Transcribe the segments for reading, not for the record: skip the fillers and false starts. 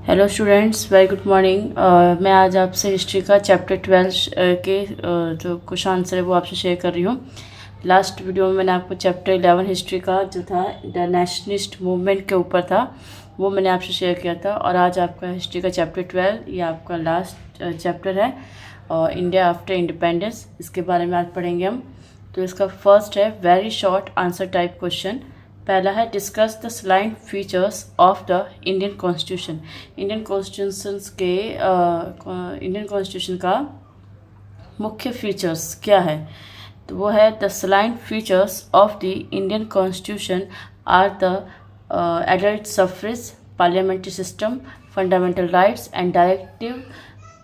Hello students, very good morning. मैं आज आपसे हिस्ट्री का चैप्टर 12 के जो क्वेश्चन आंसर है वो आपसे शेयर कर रही हूँ। लास्ट वीडियो में मैंने आपको चैप्टर 11 हिस्ट्री का जो था इंटरनेशनलिस्ट मूवमेंट के ऊपर था वो मैंने आपसे शेयर किया था। और आज आपका हिस्ट्री का चैप्टर 12 ये आपका लास्ट चैप्टर है और इंडिया आफ्टर इंडिपेंडेंस, इसके बारे में आज पढ़ेंगे हम। तो इसका फर्स्ट है very short answer type question. पहला है discuss the salient features of the Indian constitution. Indian constitution का मुख्य फीचर्स क्या है। तो वो है the salient features of the Indian constitution are the adult suffrage, parliamentary system, fundamental rights and directive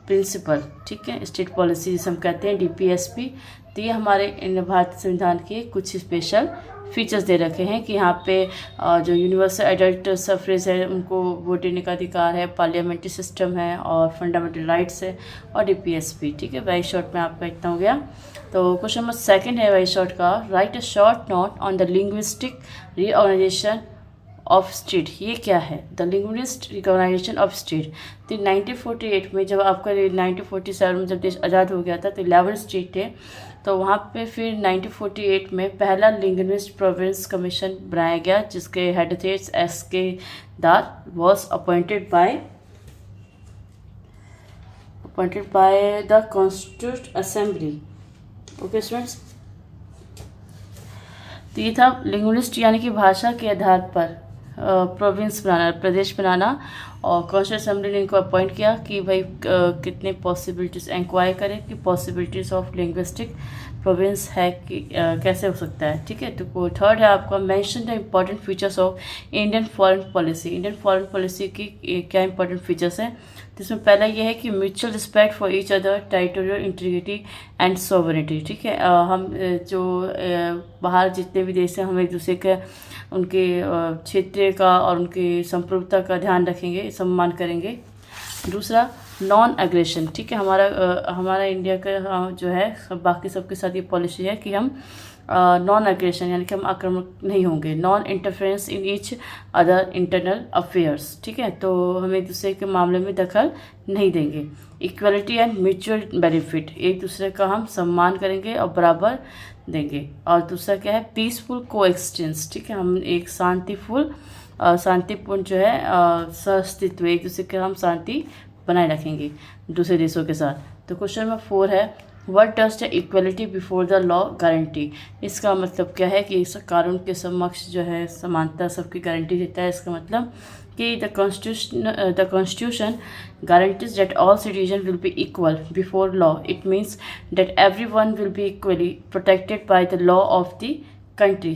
principle. ठीक है, स्टेट पॉलिसी जिसे हम कहते हैं DPSP। तो ये हमारे भारतीय संविधान के कुछ स्पेशल फीचर्स दे रखे हैं कि यहाँ पे जो यूनिवर्सल एडल्ट सफरेज है उनको वोट देने का अधिकार है, पार्लियामेंट्री सिस्टम है और फंडामेंटल राइट्स है और DPSP। ठीक है, वेरी शॉर्ट में आपका इतना हो गया। तो क्वेश्चन नंबर सेकंड है वेरी शॉर्ट का, write a short note on the linguistic reorganisation of state. ये क्या है, the linguistic recognisation of state. तो 1948 में जब आपका 1947 में जब देश आज़ाद हो गया था तो 11 स्टेट थे। तो वहाँ पे फिर 1948 में पहला लिंग्विस्ट प्रोविंस कमीशन बनाया गया जिसके हेड थे SK दार, was appointed by the constitute assembly. Okay students, तो ये था लिंग्विस्ट यानी कि भाषा के आधार पर प्रोविंस बनाना, प्रदेश बनाना। और कॉन्स्टिट्यूट असेंबली ने इनको अपॉइंट किया कि भाई कितने पॉसिबिलिटीज़ इंक्वायर करें कि पॉसिबिलिटीज़ ऑफ लिंग्विस्टिक प्रोविंस है कि कैसे हो सकता है। ठीक है, तो थर्ड है आपका mention the important features of Indian foreign policy. Indian foreign policy की क्या इंपॉर्टेंट फीचर्स हैं। तो इसमें पहला ये है कि mutual respect for each other, territorial integrity and sovereignty. ठीक है, हम जो बाहर जितने भी देश हैं हम एक दूसरे के उनके क्षेत्र का और उनकी संप्रभुता का ध्यान रखेंगे, सम्मान करेंगे। दूसरा नॉन एग्रेशन। ठीक है, हमारा इंडिया का जो है बाकी सबके साथ ये पॉलिसी है कि हम नॉन एग्रेशन यानी कि हम आक्रामक नहीं होंगे। Non interference in each other internal affairs. ठीक है, तो हम एक दूसरे के मामले में दखल नहीं देंगे। इक्वलिटी एंड म्यूचुअल बेनिफिट, एक दूसरे का हम सम्मान करेंगे और बराबर देंगे। और दूसरा क्या है, पीसफुल कोएक्सिस्टेंस। ठीक है, हम एक शांतिपूर्ण जो है सहअस्तित्व, एक दूसरे के हम शांति बनाए रखेंगे दूसरे देशों के साथ। तो क्वेश्चन नंबर 4 है what does the equality before the law guarantee. इसका मतलब क्या है कि इस कानून के समक्ष जो है समानता सबकी गारंटी देता है। इसका मतलब कि the constitution guarantees that all citizens will be equal before law. It means that everyone will be equally protected by the law of the country.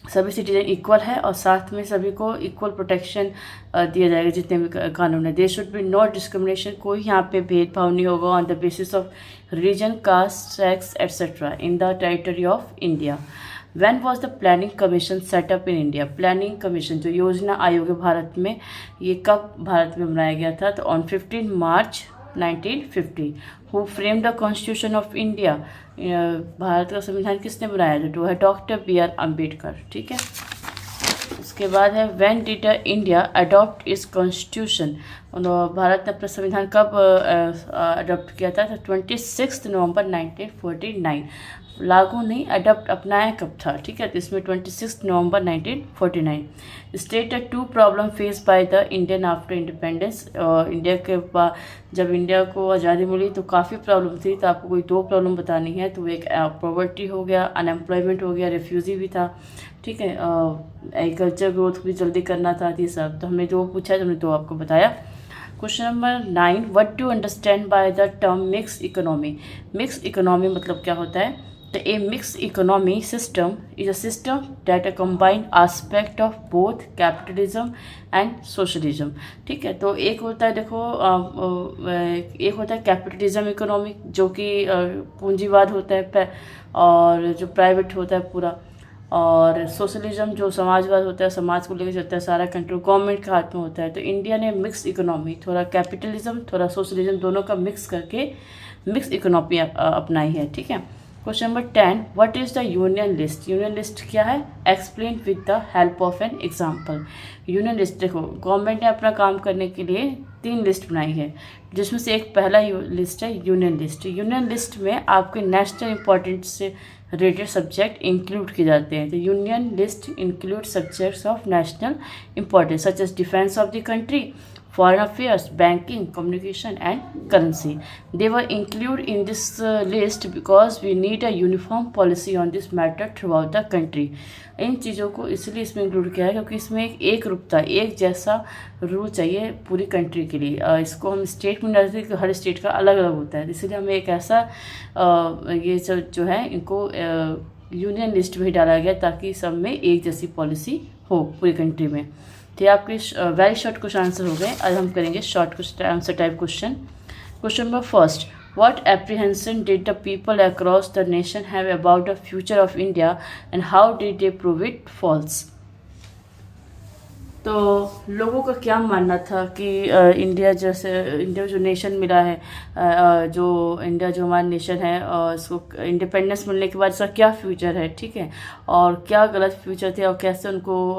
सभी सिटीजन इक्वल है और साथ में सभी को इक्वल प्रोटेक्शन दिया जाएगा जितने भी कानून है। There should be no discrimination, कोई यहाँ पे भेदभाव नहीं होगा on the basis of religion, caste, sex etcetera in the territory of India. When was the planning commission set up in India? Planning commission जो योजना आयोग है भारत में, ये कब भारत में बनाया गया था। तो on 15 March 1950। Who frame the constitution of India, Bharat का संविधान किसने बनाया था। तो है डॉक्टर BR अम्बेडकर। ठीक है, उसके बाद है when did India adopt it's constitution. Bharat ने अपना संविधान कब अडॉप्ट किया था। तो 26 नवंबर 1949। लागू नहीं, अडॉप्ट अपनाया कब था। ठीक है, तो इसमें 26 नवंबर 1949। State 2 problem face by the Indian after independence. India के बाद जब इंडिया को आज़ादी मिली तो काफ़ी प्रॉब्लम थी, तो आपको कोई 2 प्रॉब्लम बतानी है। तो एक पॉवर्टी हो गया, अनएम्प्लॉयमेंट हो गया, रेफ्यूजी भी था। ठीक है, एग्रीकल्चर ग्रोथ भी जल्दी करना था। ये सब तो हमने 2 पूछा, तो हमने 2 आपको बताया। Question number 9, what do understand by the term mix economy. Mix economy मतलब क्या होता है। तो a mix economy system is a system that a combined aspect of both capitalism and socialism. ठीक है, तो एक होता है देखो एक होता है कैपिटलिज्म इकोनॉमी जो कि पूंजीवाद होता है और जो प्राइवेट होता है पूरा, और सोशलिज्म जो समाजवाद होता है, समाज को लेकर चलता है, सारा कंट्रोल गवर्नमेंट के हाथ में होता है। तो इंडिया ने मिक्स इकोनॉमी, थोड़ा कैपिटलिज्म थोड़ा सोशलिज्म दोनों का मिक्स करके मिक्स इकोनॉमी अपनाई है। ठीक है, question number 10, what is the union list? Union list क्या है? Explain with the help of an example. Union list, देखो गवर्नमेंट ने अपना काम करने के लिए 3 लिस्ट बनाई है, जिसमें से एक पहला लिस्ट है यूनियन लिस्ट। यूनियन लिस्ट में आपके नेशनल इंपॉर्टेंस से रिलेटेड सब्जेक्ट इंक्लूड किए जाते हैं। तो union list include subjects of national importance such as defence of the country, foreign affairs, banking, communication and currency. They were included in this list because we need a uniform policy on this matter throughout the country. इन चीज़ों को इसलिए इसमें include किया है क्योंकि इसमें एक रूपता, एक जैसा रूल चाहिए पूरी कंट्री के लिए। इसको हम स्टेट में डालते हैं कि हर स्टेट का अलग अलग होता है, इसलिए हमें एक ऐसा ये सब जो है इनको यूनियन लिस्ट में ही डाला गया ताकि सब में एक जैसी पॉलिसी हो पूरी कंट्री में। तो ये आपके वेरी शॉर्ट क्वेश्चन आंसर हो गए। आज हम करेंगे short answer type question. Question number first, what apprehension did the people across the nation have about the future of India and how did they prove it false? तो लोगों का क्या मानना था कि इंडिया जो नेशन मिला है, जो इंडिया जो हमारा नेशन है, इसको इंडिपेंडेंस मिलने के बाद इसका क्या फ्यूचर है, ठीक है, और क्या गलत फ्यूचर थे और कैसे उनको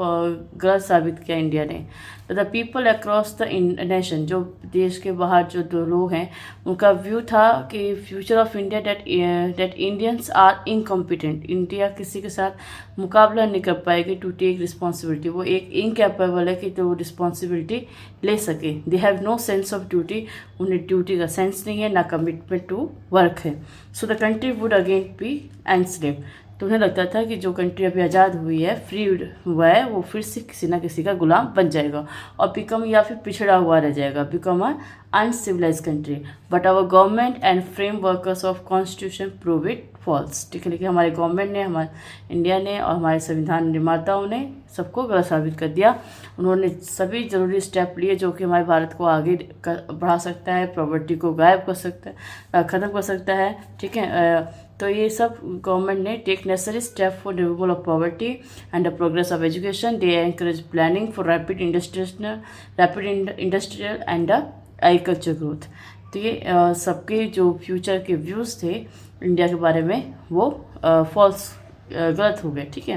गलत साबित किया इंडिया ने। तो the people across the nation, जो देश के बाहर जो दो लोग हैं, उनका व्यू था कि future of India that Indians are incompetent, India किसी के साथ मुकाबला नहीं कर पाएगी टू टेक रिस्पॉन्सिबिलिटी, वो एक इनकैपेबल है कि तो वो रिस्पॉन्सिबिलिटी ले सके। They have no sense of duty, उन्हें ड्यूटी का सेंस नहीं है, ना कमिटमेंट टू वर्क है। So the country would again be enslaved. तो उन्हें लगता था कि जो कंट्री अभी आज़ाद हुई है, फ्री हुआ है, वो फिर से किसी ना किसी का गुलाम बन जाएगा और बिकम या फिर पिछड़ा हुआ रह जाएगा, become a uncivilise country. But our government and frame workers of constitution prove it false. ठीक है, लेकिन हमारे गवर्नमेंट ने, हमारे इंडिया ने और हमारे संविधान निर्माताओं ने सबको गलत साबित कर दिया। उन्होंने सभी जरूरी स्टेप लिए जो कि हमारे भारत को आगे बढ़ा सकता है, प्रॉपर्टी को गायब कर सकता है, ख़त्म कर सकता है। ठीक है, तो ये सब गवर्नमेंट ने take necessary step for removal of poverty and the progress of education. They encourage planning for rapid industrial and agriculture growth. तो ये सबके जो फ्यूचर के व्यूज़ थे इंडिया के बारे में वो फॉल्स, गलत हो गए। ठीक है,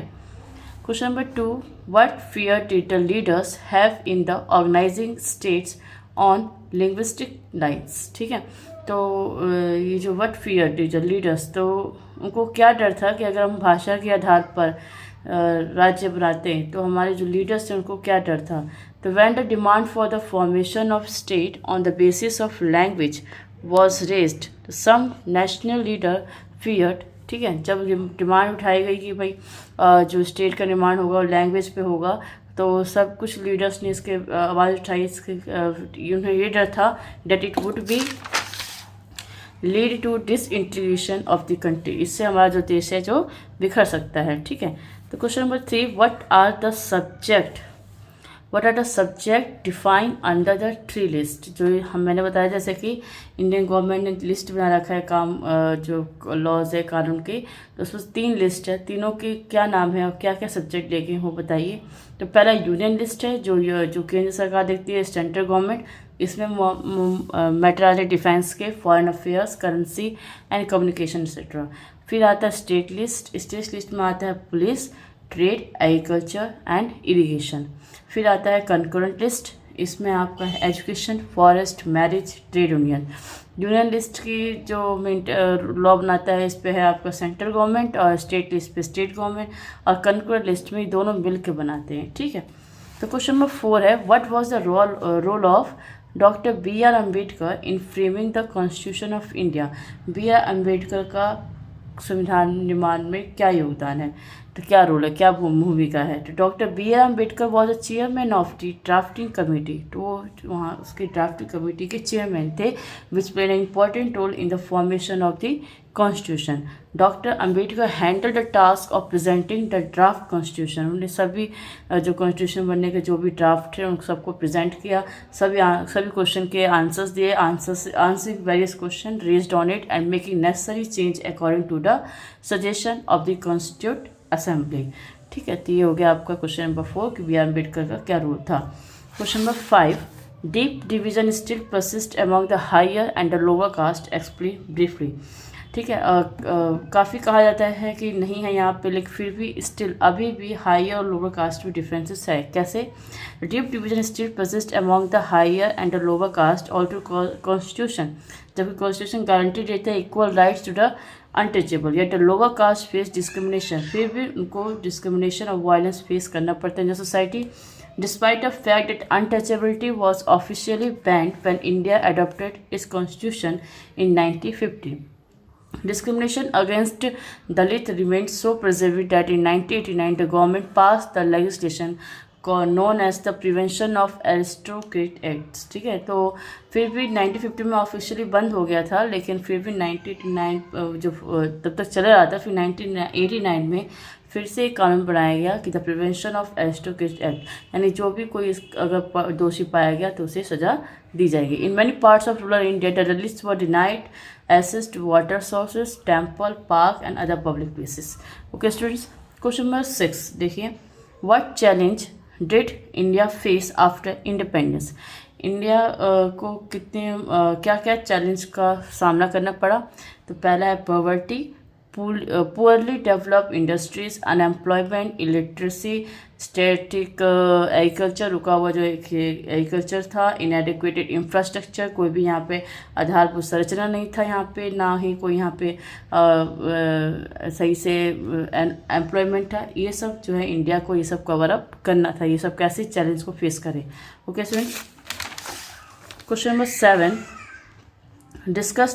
question number 2, what fear did the leaders have in the organising states on linguistic lines? ठीक है, तो ये जो what fear did the leaders, तो उनको क्या डर था कि अगर हम भाषा के आधार पर राज्य बनाते हैं तो हमारे जो लीडर्स थे उनको क्या डर था? तो when the demand for the formation of state on the basis of language was raised, some national leader feared. ठीक है, जब डिमांड उठाई गई कि भाई जो स्टेट का निर्माण होगा वो लैंग्वेज पे होगा, तो सब कुछ लीडर्स ने इसके आवाज़ उठाई। इसके उन्हें ये डर था that it would be lead to disintegration of the country, इससे हमारा जो देश है जो बिखर सकता है। ठीक है, तो question number 3, what are the subject define under the 3 list? जो मैंने बताया जैसे कि इंडियन गवर्नमेंट ने लिस्ट बना रखा है काम जो लॉज है कानून के, तो उसमें 3 लिस्ट है, तीनों के क्या नाम है और क्या क्या सब्जेक्ट लेके हो बताइए। तो पहला यूनियन लिस्ट है जो केंद्र सरकार देखती है, सेंट्रल गवर्नमेंट, इसमें मैटर आते हैं डिफेंस के, foreign affairs, currency and communication etcetera. फिर आता है स्टेट लिस्ट में आता है police, trade, agriculture and irrigation. फिर आता है कंकरेंट लिस्ट, इसमें आपका education, forest, marriage, trade union. Union list की जो लॉ बनाता है इस पे है आपका सेंट्रल गवर्नमेंट और स्टेट लिस्ट पे स्टेट गवर्नमेंट, और कंकरेंट लिस्ट में दोनों मिल के बनाते हैं। ठीक है, तो क्वेश्चन नंबर 4 है, what was the role of doctor B.R. Ambedkar in framing the constitution of India? B.R. Ambedkar का संविधान निर्माण में क्या योगदान है, तो क्या रोल है, क्या भूमिका है? तो doctor B.R. Ambedkar was a chairman of the drafting committee, तो वो वहाँ उसके ड्राफ्टिंग कमेटी के चेयरमैन थे, which played an important role in the formation of the constitution. Doctor Ambedkar handle the task of presenting the draft constitution, उन्होंने सभी जो constitution बनने के जो भी ड्राफ्ट है उन सबको प्रेजेंट किया, सभी क्वेश्चन के आंसर्स दिए, answering various question raised on it and making necessary change according to the suggestion of the constitute assembly. ठीक है, तो ये हो गया आपका क्वेश्चन नंबर 4 कि B.R. अम्बेडकर का क्या रोल था। Question number 5, deep division still persist among the higher and the lower caste, explain briefly. ठीक ठीक है। काफ़ी कहा जाता है कि नहीं है यहाँ पे, लेकिन फिर भी स्टिल अभी भी हायर और लोअर कास्ट में डिफरेंसेस है। कैसे? Deep division still persist among the higher and the lower caste all to constitution, जबकि कॉन्स्टिट्यूशन गारंटी देता है equal rights to the untouchable, या the lower caste face discrimination, फिर भी उनको डिस्क्रिमिनेशन और वायलेंस फेस करना पड़ता है in the society, despite the fact that untouchability was officially banned when India adopted its constitution in 1950. Discrimination against Dalit remained so pervasive that in 1989 the government passed the legislation known as the Prevention of Aristocrat Acts। ठीक है, तो फिर भी 1950 में officially बंद हो गया था, लेकिन फिर भी 1989 जो तब तक चला रहा था, फिर 1989 में फिर से एक कानून बनाया गया कि the prevention of aristocrat act, यानी जो भी कोई अगर दोषी पाया गया तो उसे सजा दी जाएगी। In many parts of rural India the journalist were denied access to water sources, temple, park and other public places. Okay students, question number 6 देखिए, what challenge did India face after independence? India को कितने क्या क्या challenge का सामना करना पड़ा? तो पहला है poverty, poorly developed industries, unemployment, illiteracy, static agriculture, रुका हुआ जो एग्रीकल्चर था, inadequate इंफ्रास्ट्रक्चर, कोई भी यहाँ पे आधारभूत संरचना नहीं था यहाँ पे, ना ही कोई यहाँ पे सही से एम्प्लॉयमेंट था। ये सब जो है इंडिया को ये सब कवर अप करना था, ये सब कैसे चैलेंज को फेस करें। Okay student, question number 7, discuss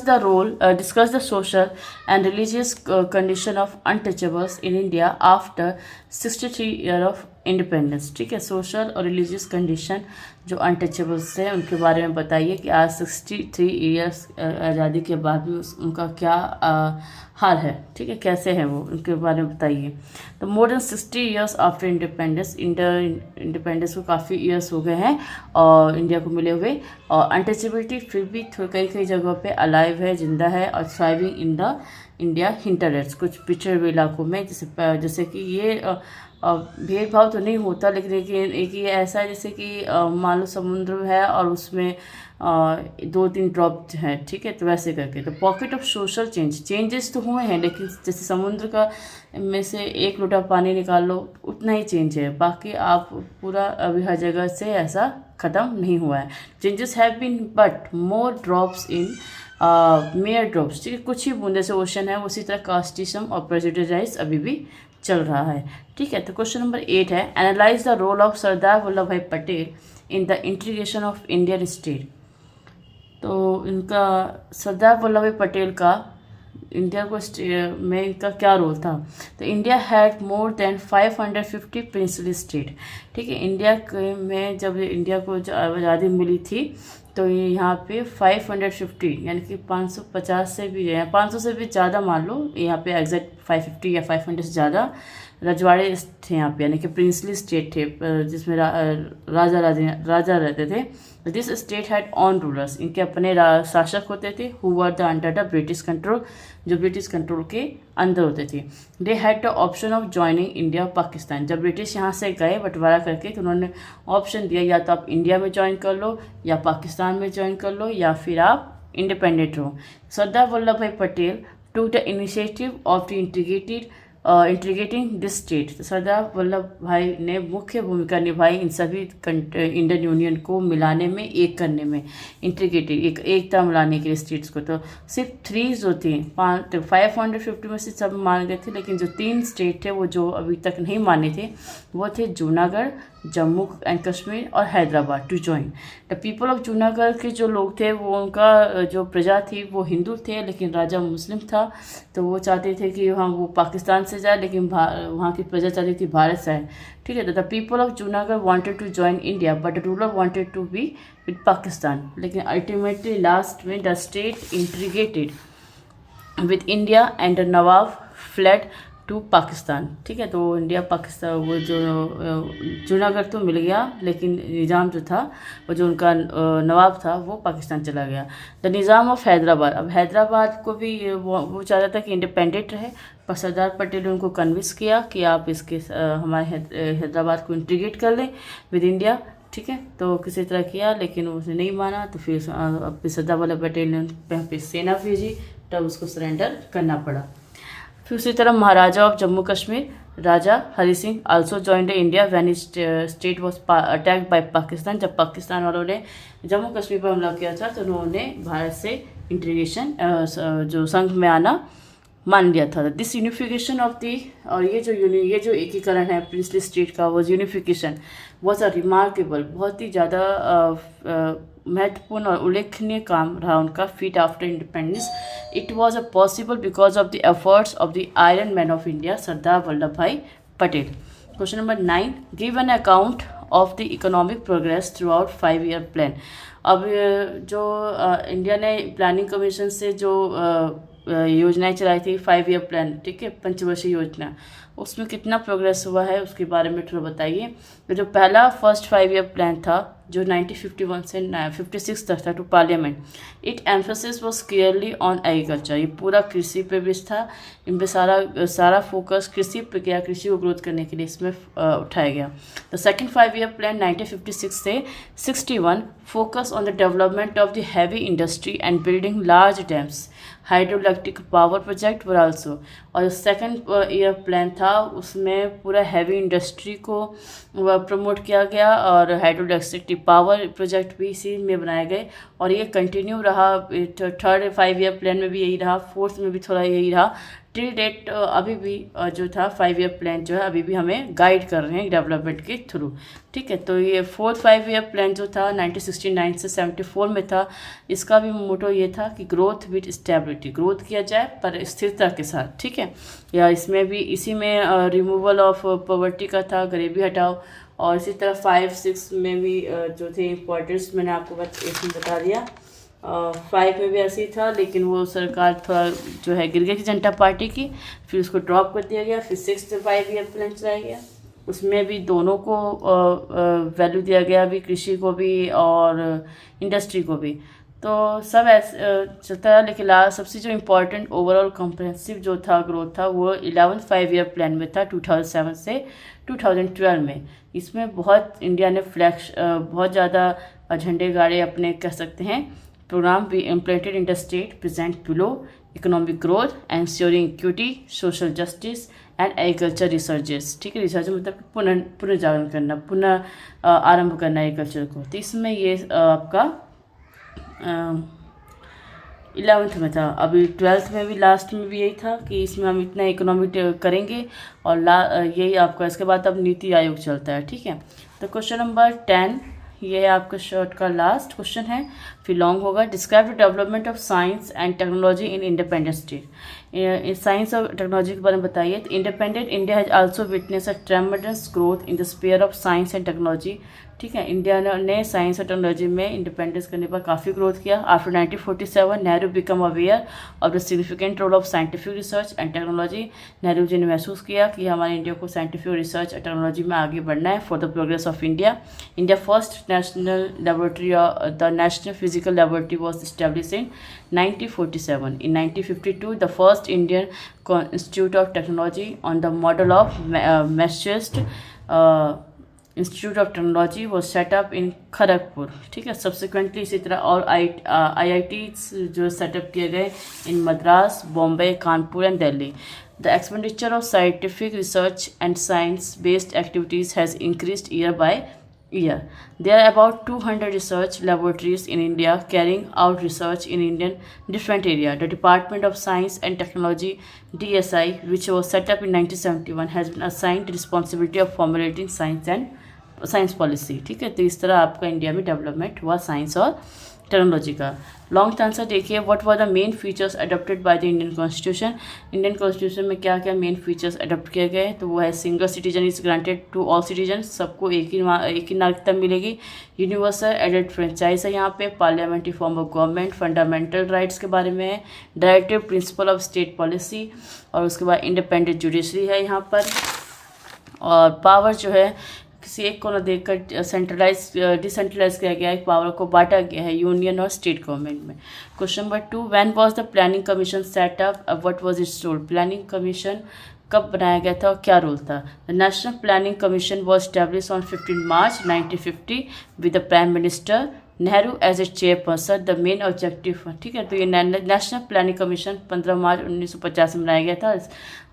the social and religious condition of untouchables in India after 63 years of independence। ठीक है, सोशल और रिलीजियस कंडीशन जो अनटचेबल्स हैं उनके बारे में बताइए कि आज 63 ईयर्स आज़ादी के बाद भी उनका क्या हाल है। ठीक है, कैसे हैं वो, उनके बारे में बताइए। तो more than 60 years after independence, independence को काफ़ी ईयर्स हो गए हैं और इंडिया को मिले हुए, और अनटचेबिलिटी फिर भी कई कई जगहों पे अलाइव है, जिंदा है और थ्राइविंग इन द इंडिया हिंटरलेट्स, कुछ पिछड़े हुए इलाकों में, जैसे कि ये भेदभाव तो नहीं होता, लेकिन एक ये ऐसा है जैसे कि मान लो समुद्र है और उसमें 2-3 ड्रॉप हैं। ठीक है, तो वैसे करके तो पॉकेट ऑफ सोशल चेंजेस तो हुए हैं, लेकिन जैसे समुद्र का में से 1 लोटा पानी निकाल लो उतना ही चेंज है, बाकी आप पूरा अभी हर जगह से ऐसा ख़त्म नहीं हुआ है। Changes have been but more drops in major drops. ठीक है, कुछ ही बूंदे से ओशन है, उसी तरह कास्टिज्म और प्रेजुडिस अभी भी चल रहा है। ठीक है, तो क्वेश्चन नंबर 8 है, एनालाइज द रोल ऑफ सरदार वल्लभ भाई Patel in the integration of Indian state. तो इनका सरदार वल्लभ भाई पटेल का इंडिया को में इनका क्या रोल था? तो India had more than 550 princely state. ठीक है, इंडिया में जब इंडिया को आज़ादी मिली थी तो ये यहाँ पे 550 यानी कि 550 से भी 500 से भी ज़्यादा मान लो, यहाँ पे एग्जैक्ट 550 या 500 से ज़्यादा रजवाड़े थे यहाँ पे, यानी कि प्रिंसली स्टेट थे जिसमें राजा रहते थे। This state had on rulers, इनके अपने शासक होते थे, who were the under the British control, जो ब्रिटिश कंट्रोल के अंदर होते थे। They had the option of joining India Pakistan, जब ब्रिटिश यहाँ से गए बंटवारा करके तो उन्होंने ऑप्शन दिया, या तो आप इंडिया में ज्वाइन कर लो या पाकिस्तान में ज्वाइन कर लो या फिर आप इंडिपेंडेंट रहो। सरदार वल्लभ भाई Patel to the initiative of the integrating this state. तो सरदार वल्लभ भाई ने मुख्य भूमिका निभाई इन सभी इंडियन यूनियन को मिलाने में, एक करने में, इंटीग्रेटेड एकता मिलाने के लिए स्टेट्स को। तो सिर्फ 3 जो थे 550 में से सब मान गए थे, लेकिन जो 3 स्टेट थे वो जो अभी तक नहीं माने थे वो थे जूनागढ़, जम्मू एंड कश्मीर और Hyderabad to join. The people of Junagadh के जो लोग थे वो उनका जो प्रजा थी वो हिंदू थे, लेकिन राजा मुस्लिम था, तो वो चाहते थे कि वो पाकिस्तान से जाए, लेकिन वहाँ की प्रजा चाहती थी भारत से आए। ठीक है, तो the people of Junagadh wanted to join India but the ruler wanted to be with Pakistan, लेकिन अल्टीमेटली लास्ट में the state integrated with India and the nawab fled to Pakistan. ठीक है, तो इंडिया पाकिस्तान वो जो जूनागढ़ तो मिल गया, लेकिन निज़ाम जो था वो जो उनका नवाब था वो पाकिस्तान चला गया। द निज़ाम ऑफ हैदराबाद, अब हैदराबाद को भी वो चाहता था कि इंडिपेंडेंट रहे, पर सरदार पटेल ने उनको कन्विंस किया कि आप इसके हमारे हैदराबाद को इंटीग्रेट कर लें विद इंडिया। ठीक है, तो किसी तरह किया, लेकिन उसने नहीं माना, तो फिर सरदार वल्लभ पटेल ने उन पे सेना भेजी तब उसको सरेंडर करना पड़ा। फिर उसी तरह maharaja of Jammu Kashmir Raja Hari Singh also join the India when state was attacked by Pakistan. जब पाकिस्तान वालों ने जम्मू कश्मीर पर हमला किया था तो उन्होंने भारत से इंटीग्रेशन जो संघ में आना मान लिया था। दिस यूनिफिकेशन ऑफ दी, और ये जो एकीकरण है प्रिंसली स्टेट का, वो यूनिफिकेशन वॉज अ रिमार्केबल, बहुत ही ज़्यादा महत्वपूर्ण और उल्लेखनीय काम रहा उनका feat after independence. It was a possible because of the efforts of the iron man of India Sardar Vallabh भाई Patel. Question number 9, give an account of the economic progress throughout 5-year plan. अब जो इंडिया ने planning commission से जो योजनाएं चलाई थी 5-year plan, ठीक है, पंचवर्षीय योजना, उसमें कितना प्रोग्रेस हुआ है उसके बारे में थोड़ा बताइए। तो जो पहला फर्स्ट 5-year प्लान था जो 1951 से 56 तक था to parliament, it emphasis was clearly on agriculture. ये पूरा कृषि पे बेस्ड था, इन पे सारा फोकस कृषि पे गया, कृषि को ग्रोथ करने के लिए इसमें उठाया गया। द सेकेंड 5-year प्लान 1956 से 61 focus on the development of the heavy industry and building large dams, hydroelectric power project were also. और जो सेकेंड ईयर प्लान था उसमें पूरा हैवी इंडस्ट्री को प्रमोट किया गया और हाइड्रोइलेक्ट्रिक पावर प्रोजेक्ट भी इसी में बनाए गए, और ये कंटिन्यू रहा। थर्ड 5-year प्लान में भी यही रहा, फोर्थ में भी थोड़ा यही रहा, टिल डेट अभी भी जो था 5-year प्लान जो है अभी भी हमें गाइड कर रहे हैं डेवलपमेंट के थ्रू, ठीक है। तो ये फोर्थ 5-year प्लान जो था 1969 से 74 में था, इसका भी मोटो ये था कि ग्रोथ विद स्टेबिलिटी, ग्रोथ किया जाए पर स्थिरता के साथ, ठीक है। या इसमें भी इसी में रिमूवल ऑफ पॉवर्टी का था, गरीबी हटाओ, और इसी तरह 5-6 में भी जो थे इम्पोर्टेंस मैंने आपको इसमें बता दिया। 5 में भी ऐसे ही था, लेकिन वो सरकार थोड़ा जो है गिर गई थी जनता पार्टी की, फिर उसको ड्रॉप कर दिया गया। फिर 6th 5-year प्लान चलाया गया, उसमें भी दोनों को वैल्यू दिया गया, भी कृषि को भी और इंडस्ट्री को भी। तो सब ऐसे चलता रहा, लेकिन लास्ट सबसे जो इम्पोर्टेंट ओवरऑल कॉम्प्रहेंसिव जो था ग्रोथ था वो 11th 5-year प्लान में था 2007 से 2012 में। इसमें बहुत इंडिया ने बहुत ज़्यादा झंडे गाड़े अपने, कह सकते हैं, प्रोग्राम भी implemented in the state present below economic growth, ensuring equity, social justice and agriculture researches, ठीक है। रिसर्च मतलब पुनर्जागरण करना, पुनः आरंभ करना एग्रीकल्चर को। तो इसमें ये आपका 11th में था। अभी 12th में भी लास्ट में भी यही था कि इसमें हम इतना इकोनॉमिक करेंगे, और यही आपका इसके बाद अब नीति आयोग चलता है, ठीक है। तो क्वेश्चन नंबर 10, ये है आपका शॉर्ट का लास्ट क्वेश्चन है, फिर लॉन्ग होगा। Describe the development of science and technology in independent state. Science और टेक्नोलॉजी के बारे में बताइए। तो independent India has also witness a ट्रेमेंडस growth in the sphere of science and technology, ठीक है। इंडिया ने साइंस और टेक्नोलॉजी में इंडिपेंडेंस करने पर काफ़ी ग्रोथ किया। After 1947 Nehru become aware of the significant role of scientific research and technology. Nehru ji ने महसूस किया कि हमारे इंडिया को साइंटिफिक रिसर्च और टेक्नोलॉजी में आगे बढ़ना है for the progress of India. India first national laboratory, the national physical laboratory was establish in 1947. In 1952, the first Indian Institute of Technology on the model of Massachusetts Institute of Technology was set up in Kharagpur, ठीक है। Subsequently इसी तरह और IITs जो setup किए गए in Madras, Bombay, Kanpur and Delhi. The expenditure of scientific research and science-based activities has increased year by year. There are about 200 research laboratories in India carrying out research in Indian different areas. The Department of Science and Technology (DSI), which was set up in 1971, has been assigned the responsibility of formulating science policy, ठीक है। तो इस तरह आपका India में development हुआ science और technology का। लॉन्ग आंसर देखिए, what were the main features adopted by the Indian constitution. Indian constitution में क्या क्या मेन फीचर्स अडॉप्ट किए गए, तो वो है single citizen is granted to all citizen, सबको एक ही नागरिकता मिलेगी। यूनिवर्सल एडेड फ्रेंचाइज है यहाँ पे। Parliamentary form of government, fundamental rights के बारे में है। Directive principle of state policy, और उसके बाद इंडिपेंडेंट जुडिशरी है यहाँ पर। और पावर जो है किसी एक को न देखकर डिसेंट्रलाइज किया गया है, पावर को बांटा गया है यूनियन और स्टेट गवर्नमेंट में। Question number 2, when was the planning commission set up, what was its role. Planning commission कब बनाया गया था और क्या रोल था। The national planning commission was establish on 15 March 1950 with the prime minister Nehru as a chairperson the main objective, ठीक है। तो ये नेशनल प्लानिंग कमीशन 15 मार्च 1950 में बनाया गया था,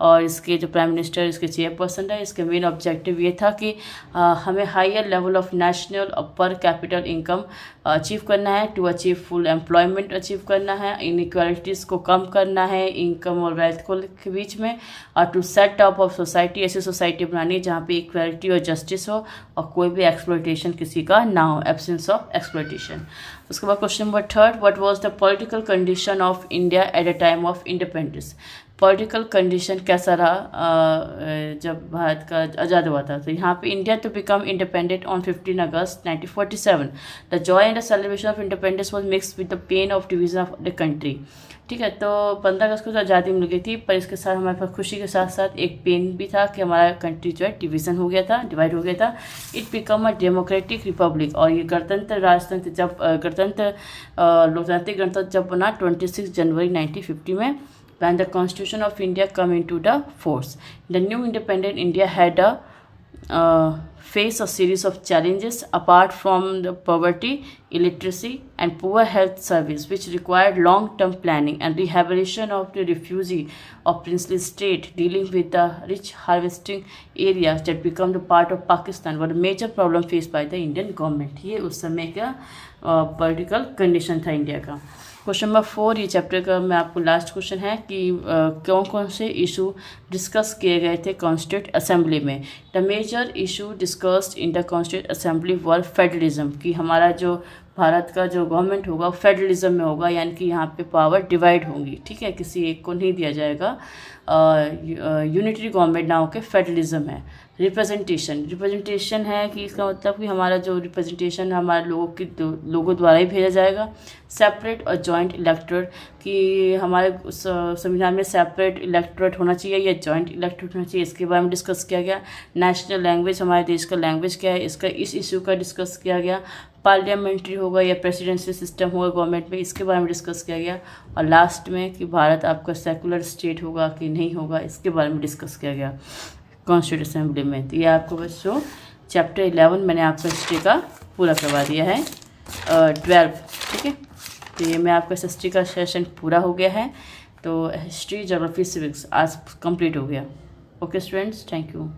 और इसके जो प्राइम मिनिस्टर इसके चेयरपर्सन है, इसके मेन ऑब्जेक्टिव ये था कि हमें हायर लेवल ऑफ नेशनल और पर कैपिटल इनकम अचीव करना है, to achieve full employment achieve करना है, इनइक्वालिटीज़ को कम करना है इनकम और वेल्थ को के बीच में, और to set up of society, ऐसी सोसाइटी बनानी है जहाँ पे इक्वालिटी और जस्टिस हो और कोई भी एक्सप्लॉयटेशन किसी का ना हो, एब्सेंस ऑफ एक्सप्लॉयटेशन। उसके बाद question number 3, what was the political condition of India at the time of independence. Political condition कैसा रहा जब भारत का आज़ाद हुआ था। तो यहाँ पे India to become independent on 15 August 1947। The joy and the celebration of independence was mixed with the pain of division of the country, ठीक है। तो 15 अगस्त को तो आज़ादी मिल गई थी, पर इसके साथ हमारे पास खुशी के साथ साथ एक पेन भी था कि हमारा कंट्री जो है डिवीज़न हो गया था, डिवाइड हो गया था। It become a democratic Republic, और ये गणतंत्र राजतंत्र जब लोकतांत्रिक गणतंत्र जब बना 26 जनवरी 1950 में, when the Constitution of India come into the force. The new independent India had faced a series of challenges apart from the poverty, illiteracy and poor health service, which required long-term planning and rehabilitation of the refugee of princely state, dealing with the rich harvesting areas that become the part of Pakistan were a major problem faced by the Indian government. ये उस समय का political condition था India का। Question number 4, ये chapter का मैं आपको लास्ट क्वेश्चन है कि कौन कौन से इशू डिस्कस किए गए थे कॉन्स्टिट्यूट असेंबली में। The major issue discussed in the constitute assembly were federalism, कि हमारा जो भारत का जो गवर्नमेंट होगा फेडरलिज्म में होगा, यानी कि यहाँ पे पावर डिवाइड होंगी, ठीक है, किसी एक को नहीं दिया जाएगा, यूनिटरी गवर्नमेंट ना होकर फेडरलिज्म है। रिप्रेजेंटेशन है कि इसका मतलब कि हमारा जो रिप्रेजेंटेशन हमारे लोगों द्वारा ही भेजा जाएगा। सेपरेट और जॉइंट इलेक्टोरेट, कि हमारे संविधान में सेपरेट इलेक्टोरेट होना चाहिए या जॉइंट इलेक्टोरेट होना चाहिए, इसके बारे में डिस्कस किया गया। नेशनल लैंग्वेज, हमारे देश का लैंग्वेज क्या है, इसका इस इशू का डिस्कस किया गया। पार्लियामेंट्री होगा या प्रेसिडेंशियल सिस्टम होगा गवर्नमेंट में, इसके बारे में डिस्कस किया गया। और लास्ट में कि भारत आपका सेकुलर स्टेट होगा कि नहीं होगा, इसके बारे में डिस्कस किया गया कॉन्स्टिट्यूट असेंबली में। तो ये आपको बच्चों चैप्टर 11 मैंने आपका हिस्ट्री का पूरा करवा दिया है, 12, ठीक है। तो ये मैं आपका हिस्ट्री का सेशन पूरा हो गया है। तो हिस्ट्री, ज्योग्राफी, सिविक्स आज कंप्लीट हो गया। Okay students, thank you.